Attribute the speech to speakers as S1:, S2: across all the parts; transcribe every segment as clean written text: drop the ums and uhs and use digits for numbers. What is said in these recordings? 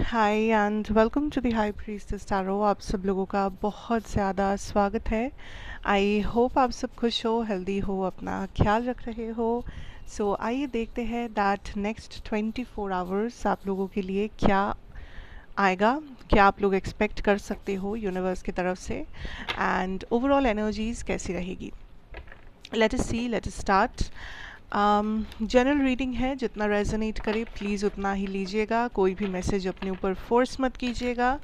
S1: Hi and welcome to the high priestess tarot. आप सब लोगों का बहुत ज़्यादा स्वागत है। आई होप आप सब खुश हो, हेल्दी हो, अपना ख्याल रख रहे हो। सो आइए देखते हैं दैट नेक्स्ट 24 आवर्स आप लोगों के लिए क्या आएगा, क्या आप लोग एक्सपेक्ट कर सकते हो यूनिवर्स की तरफ से, एंड ओवरऑल एनर्जीज कैसी रहेगी। Let us see, let us start. General reading है, जितना रेजोनेट करे प्लीज़ उतना ही लीजिएगा। कोई भी मैसेज अपने ऊपर फोर्स मत कीजिएगा।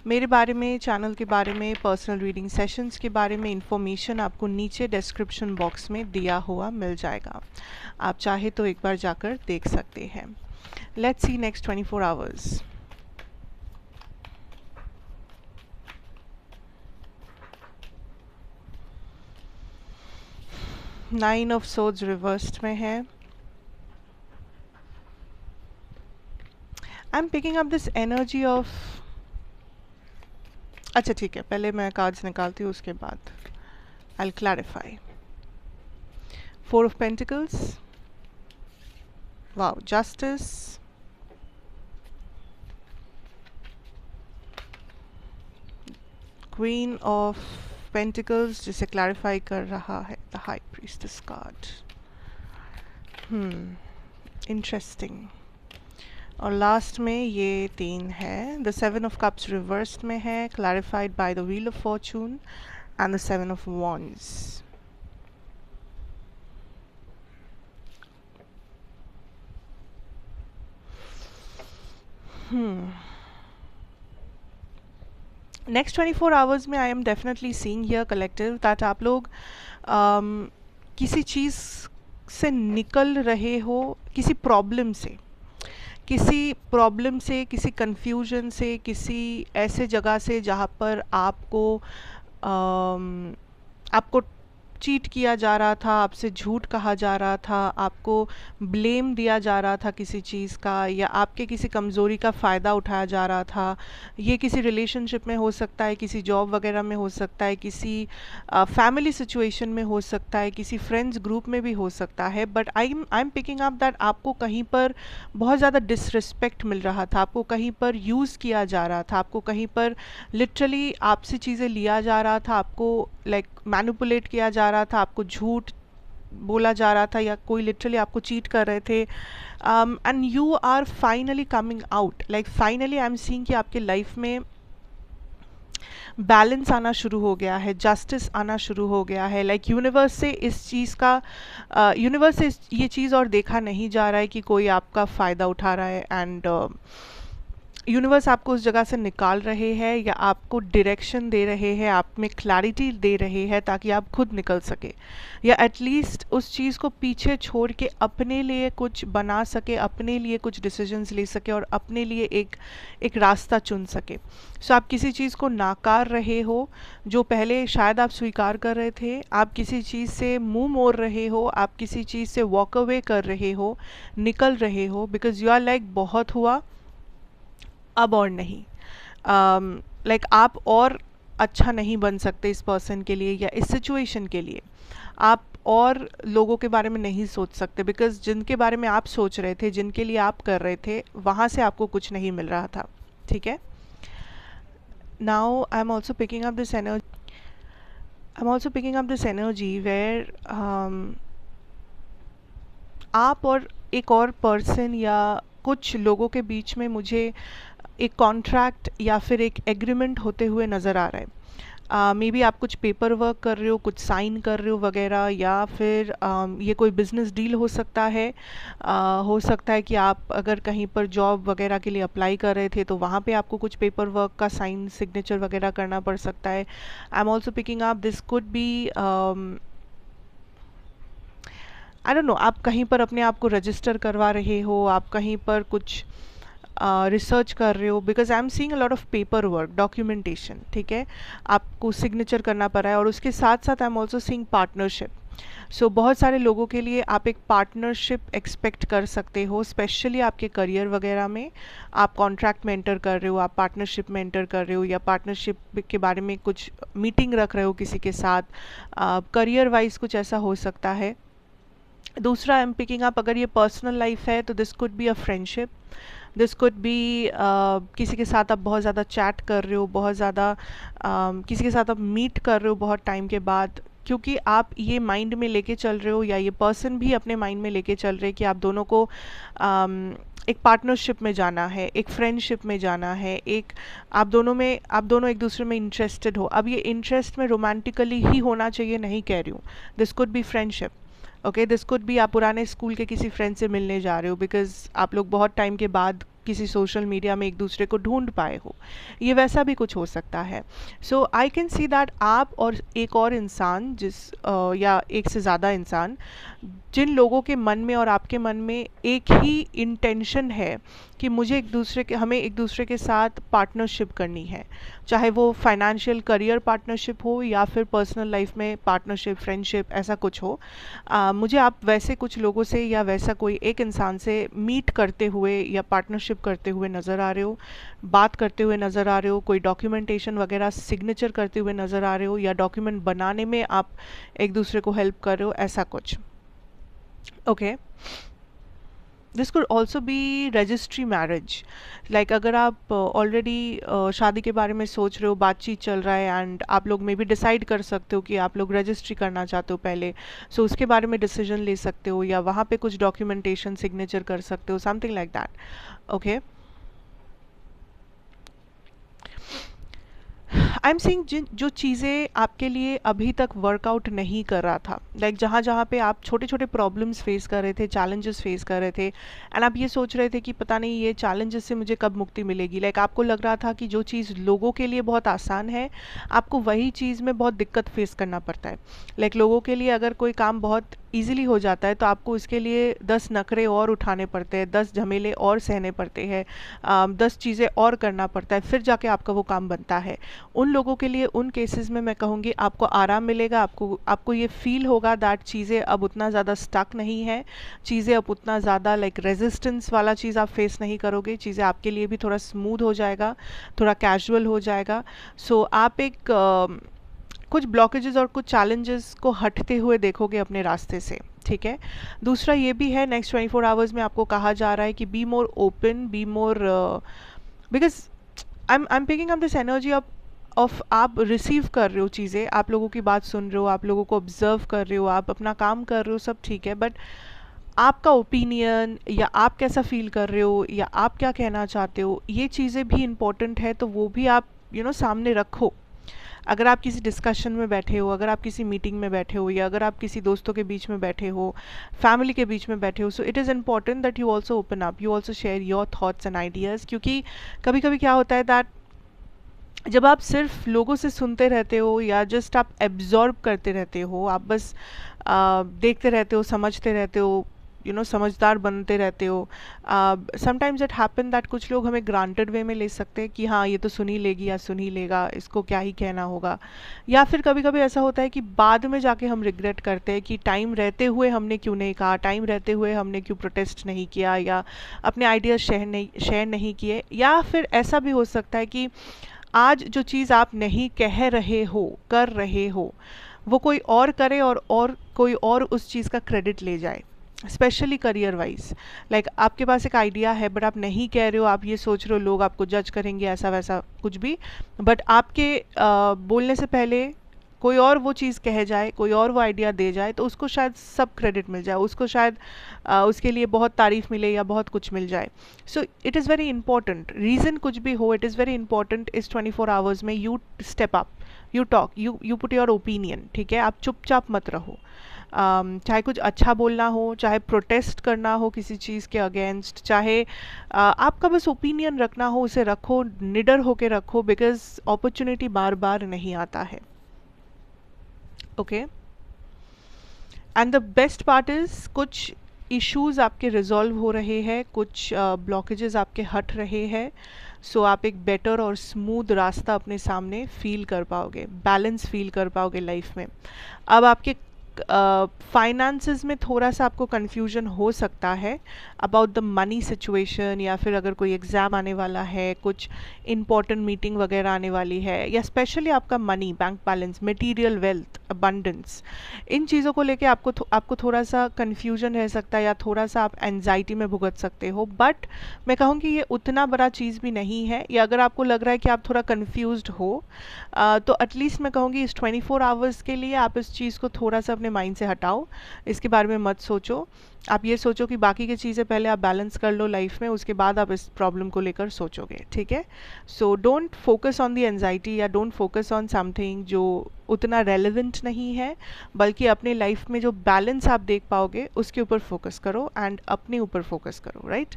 S1: मेरे बारे में, चैनल के बारे में, पर्सनल रीडिंग सेशंस के बारे में इंफॉर्मेशन आपको नीचे डिस्क्रिप्शन बॉक्स में दिया हुआ मिल जाएगा। आप चाहे तो एक बार जाकर देख सकते हैं। Let's see next 24 hours. Nine of swords reversed में है। I am picking up this energy of, अच्छा ठीक है, पहले मैं कार्ड्स निकालती हूँ, उसके बाद I will clarify. Four of pentacles, wow, justice, queen of pentacles जिसे क्लैरिफाई कर रहा है the high priestess card. Interesting. और लास्ट में ये तीन है। The seven of cups reversed में है, clarified by the wheel of fortune and the seven of wands. Next 24 hours में I am definitely seeing here collective that आप लोग किसी चीज़ से निकल रहे हो, किसी प्रॉब्लम से, किसी कंफ्यूजन से, किसी ऐसे जगह से जहाँ पर आपको चीट किया जा रहा था, आपसे झूठ कहा जा रहा था, आपको ब्लेम दिया जा रहा था किसी चीज़ का, या आपके किसी कमज़ोरी का फ़ायदा उठाया जा रहा था। ये किसी रिलेशनशिप में हो सकता है, किसी जॉब वगैरह में हो सकता है, किसी फैमिली सिचुएशन में हो सकता है, किसी फ्रेंड्स ग्रुप में भी हो सकता है। But I am picking up that आपको कहीं पर बहुत ज़्यादा डिसरिस्पेक्ट मिल रहा था, आपको कहीं पर यूज़ किया जा रहा था, आपको कहीं पर लिटरली आपसे चीज़ें लिया जा रहा था, आपको लाइक मैनिपुलेट किया जा रहा था, आपको झूठ बोला जा रहा था, या कोई लिटरली आपको चीट कर रहे थे। And you are finally coming out, like finally I am seeing कि आपके लाइफ में बैलेंस आना शुरू हो गया है, जस्टिस आना शुरू हो गया है। लाइक यूनिवर्स से इस चीज़ का यूनिवर्स से ये चीज़ और देखा नहीं जा रहा है कि कोई आपका फ़ायदा उठा रहा है, एंड यूनिवर्स आपको उस जगह से निकाल रहे हैं, या आपको डायरेक्शन दे रहे हैं, आप में क्लैरिटी दे रहे हैं ताकि आप खुद निकल सके, या एटलीस्ट उस चीज़ को पीछे छोड़ के अपने लिए कुछ बना सके, अपने लिए कुछ डिसीजंस ले सके, और अपने लिए एक रास्ता चुन सके। सो आप किसी चीज़ को नाकार रहे हो जो पहले शायद आप स्वीकार कर रहे थे, आप किसी चीज़ से मुंह मोड़ रहे हो, आप किसी चीज़ से वॉक अवे कर रहे हो, निकल रहे हो, बिकॉज यू आर लाइक बहुत हुआ, अब और नहीं। लाइक आप और अच्छा नहीं बन सकते इस पर्सन के लिए या इस सिचुएशन के लिए। आप और लोगों के बारे में नहीं सोच सकते, बिकॉज जिनके बारे में आप सोच रहे थे, जिनके लिए आप कर रहे थे, वहाँ से आपको कुछ नहीं मिल रहा था। ठीक है। Now I am also picking up this energy where आप और एक और पर्सन या कुछ लोगों के बीच में मुझे एक कॉन्ट्रैक्ट या फिर एक एग्रीमेंट होते हुए नज़र आ रहा है। मे बी आप कुछ पेपर वर्क कर रहे हो, कुछ साइन कर रहे हो वगैरह, या फिर ये कोई बिजनेस डील हो सकता है। हो सकता है कि आप अगर कहीं पर जॉब वगैरह के लिए अप्लाई कर रहे थे तो वहाँ पे आपको कुछ पेपर वर्क का साइन, सिग्नेचर वगैरह करना पड़ सकता है। आई am also picking up this could be, I don't know, आप कहीं पर अपने आप को रजिस्टर करवा रहे हो, आप कहीं पर कुछ रिसर्च कर रहे हो, because I am seeing a lot of paper work, documentation. ठीक है, आपको सिग्नेचर करना पड़ रहा है, और उसके साथ साथ I am also seeing partnership. So बहुत सारे लोगों के लिए आप एक पार्टनरशिप एक्सपेक्ट कर सकते हो, स्पेशली आपके करियर वगैरह में। आप कॉन्ट्रैक्ट में एंटर कर रहे हो, आप पार्टनरशिप में एंटर कर रहे हो, या पार्टनरशिप के बारे में कुछ मीटिंग रख रहे हो किसी के साथ, करियर वाइज कुछ ऐसा हो सकता है। दूसरा आई एम पिकिंग अप, अगर ये पर्सनल लाइफ है तो this could be a friendship, this could be किसी के साथ आप बहुत ज़्यादा चैट कर रहे हो, बहुत ज़्यादा किसी के साथ आप मीट कर रहे हो बहुत टाइम के बाद, क्योंकि आप ये माइंड में लेके चल रहे हो या ये पर्सन भी अपने माइंड में लेके चल रहे हैं कि आप दोनों को एक पार्टनरशिप में जाना है, एक फ्रेंडशिप में जाना है, एक आप दोनों एक दूसरे में इंटरेस्टेड हो। अब ये इंटरेस्ट में रोमांटिकली ही होना चाहिए नहीं कह रही हूँ, this could be friendship, okay, this could be आप पुराने स्कूल के किसी फ्रेंड से मिलने जा रहे हो बिकॉज आप लोग बहुत टाइम के बाद किसी सोशल मीडिया में एक दूसरे को ढूंढ पाए हो, ये वैसा भी कुछ हो सकता है। सो आई कैन सी दैट आप और एक और इंसान या एक से ज़्यादा इंसान, जिन लोगों के मन में और आपके मन में एक ही इंटेंशन है कि हमें एक दूसरे के साथ पार्टनरशिप करनी है, चाहे वो फाइनेंशियल करियर पार्टनरशिप हो या फिर पर्सनल लाइफ में पार्टनरशिप, फ्रेंडशिप, ऐसा कुछ हो। मुझे आप वैसे कुछ लोगों से या वैसा कोई एक इंसान से मीट करते हुए या पार्टनरशिप करते हुए नज़र आ रहे हो, बात करते हुए नज़र आ रहे हो, कोई डॉक्यूमेंटेशन वगैरह सिग्नेचर करते हुए नज़र आ रहे हो, या डॉक्यूमेंट बनाने में आप एक दूसरे को हेल्प कर रहे हो, ऐसा कुछ। Okay, this could also be registry marriage, like अगर आप ऑलरेडी शादी के बारे में सोच रहे हो, बातचीत चल रहा है एंड आप लोग में भी डिसाइड कर सकते हो कि आप लोग रजिस्ट्री करना चाहते हो पहले, सो उसके बारे में डिसीजन ले सकते हो या वहाँ पे कुछ डॉक्यूमेंटेशन सिग्नेचर कर सकते हो, something like that. Okay, I am saying जो चीज़ें आपके लिए अभी तक वर्कआउट नहीं कर रहा था, लाइक जहाँ जहाँ पे आप छोटे छोटे प्रॉब्लम्स फेस कर रहे थे, चैलेंजेस फेस कर रहे थे, एंड आप ये सोच रहे थे कि पता नहीं ये चैलेंजेस से मुझे कब मुक्ति मिलेगी, लाइक आपको लग रहा था कि जो चीज़ लोगों के लिए बहुत आसान है, आपको वही चीज़ में बहुत दिक्कत फेस करना पड़ता है। लाइक लोगों के लिए अगर कोई काम बहुत ईजिली हो जाता है तो आपको इसके लिए 10 नखरे और उठाने पड़ते हैं, 10 झमेले और सहने पड़ते हैं, 10 चीज़ें और करना पड़ता है, फिर जाके आपका वो काम बनता है। उन लोगों के लिए, उन केसेस में मैं कहूँगी आपको आराम मिलेगा, आपको ये फील होगा दैट चीज़ें अब उतना ज़्यादा स्टक नहीं है, चीज़ें अब उतना ज़्यादा लाइक रेजिस्टेंस वाला चीज़ आप फेस नहीं करोगे, चीज़ें आपके लिए भी थोड़ा स्मूथ हो जाएगा, थोड़ा कैजुअल हो जाएगा। सो आप एक कुछ ब्लॉकेजेस और कुछ चैलेंजेस को हटते हुए देखोगे अपने रास्ते से, ठीक है। दूसरा ये भी है, नेक्स्ट 24 आवर्स में आपको कहा जा रहा है कि be more open, be more, because I am picking up this energy of आप रिसीव कर रहे हो चीज़ें, आप लोगों की बात सुन रहे हो, आप लोगों को ऑब्जर्व कर रहे हो, आप अपना काम कर रहे हो, सब ठीक है, बट आपका ओपिनियन या आप कैसा फील कर रहे हो या आप क्या कहना चाहते हो, ये चीज़ें भी इम्पोर्टेंट है, तो वो भी आप सामने रखो। अगर आप किसी डिस्कशन में बैठे हो, अगर आप किसी मीटिंग में बैठे हो, या अगर आप किसी दोस्तों के बीच में बैठे हो, फैमिली के बीच में बैठे हो, so it is important that you also open up, you also share your thoughts and ideas. क्योंकि कभी कभी क्या होता है दैट जब आप सिर्फ लोगों से सुनते रहते हो या जस्ट आप एब्जॉर्ब करते रहते हो, आप बस देखते रहते हो, समझते रहते हो, समझदार बनते रहते हो, समटाइम्स इट हैपन दैट कुछ लोग हमें ग्रांटेड वे में ले सकते हैं कि हाँ ये तो सुन ही लेगी या सुन ही लेगा, इसको क्या ही कहना होगा। या फिर कभी कभी ऐसा होता है कि बाद में जाके हम रिग्रेट करते हैं कि टाइम रहते हुए हमने क्यों नहीं कहा, टाइम रहते हुए हमने क्यों प्रोटेस्ट नहीं किया या अपने आइडियाज़ शेयर नहीं किए। या फिर ऐसा भी हो सकता है कि आज जो चीज़ आप नहीं कह रहे हो, कर रहे हो, वो कोई और करे और कोई और उस चीज़ का क्रेडिट ले जाए, स्पेशली करियर वाइज। लाइक आपके पास एक आइडिया है बट आप नहीं कह रहे हो, आप ये सोच रहे हो लोग आपको जज करेंगे, ऐसा वैसा कुछ भी, बट आपके बोलने से पहले कोई और वो चीज़ कह जाए, कोई और वो आइडिया दे जाए, तो उसको शायद सब क्रेडिट मिल जाए, उसको शायद उसके लिए बहुत तारीफ़ मिले या बहुत कुछ मिल जाए। So it is very important, reason कुछ भी हो, इट इज़ वेरी इंपॉर्टेंट इस 24 आवर्स में you step up, you talk, you put your opinion, ठीक है। आप चुपचाप मत रहो, चाहे कुछ अच्छा बोलना हो, चाहे प्रोटेस्ट करना हो किसी चीज़ के अगेंस्ट, चाहे आपका बस ओपिनियन रखना हो, उसे रखो, निडर होके रखो, बिकॉज अपॉर्चुनिटी बार बार नहीं आता है। Okay, and the best part is कुछ इश्यूज आपके रिजॉल्व हो रहे हैं, कुछ ब्लॉकेजेस आपके हट रहे हैं, सो आप एक बेटर और स्मूथ रास्ता अपने सामने फील कर पाओगे, बैलेंस फील कर पाओगे लाइफ में। अब आपके फाइनेंसेस में थोड़ा सा आपको कन्फ्यूजन हो सकता है अबाउट द मनी सिचुएशन, या फिर अगर कोई एग्ज़ाम आने वाला है, कुछ इंपॉर्टेंट मीटिंग वगैरह आने वाली है, या स्पेशली आपका money, bank balance, material wealth, abundance, इन चीज़ों को लेके आपको थोड़ा सा कन्फ्यूजन रह सकता है, या थोड़ा सा आप एनजाइटी में भुगत सकते हो। बट मैं कहूँगी ये उतना बड़ा चीज़ भी नहीं है, या अगर आपको लग रहा है कि आप थोड़ा कन्फ्यूज्ड हो तो एटलीस्ट मैं कहूँगी इस 24 आवर्स के लिए आप इस चीज़ को थोड़ा सा अपने माइंड से हटाओ, इसके बारे में मत सोचो। आप ये सोचो कि बाकी की चीज़ें पहले आप बैलेंस कर लो लाइफ में, उसके बाद आप इस प्रॉब्लम को लेकर सोचोगे, ठीक है। So don't focus on the anxiety, या डोंट फोकस ऑन समथिंग जो उतना रेलेवेंट नहीं है, बल्कि अपने लाइफ में जो बैलेंस आप देख पाओगे उसके ऊपर फोकस करो, एंड अपने ऊपर फोकस करो, right.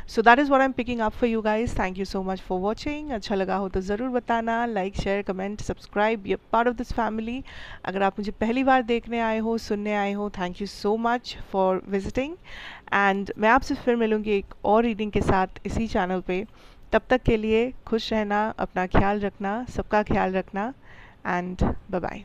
S1: So that is what I am picking up for you guys. Thank you so much for watching. अच्छा लगा हो तो ज़रूर बताना, लाइक शेयर कमेंट सब्सक्राइब, ये पार्ट ऑफ दिस फैमिली। अगर आप मुझे पहली बार देखने आए हो, सुनने आए हो, thank you so much for visiting. And मैं आपसे फिर मिलूँगी एक और रीडिंग के साथ इसी चैनल पे। तब तक के लिए खुश रहना, अपना ख्याल रखना, सबका ख्याल रखना, एंड बाय बाय।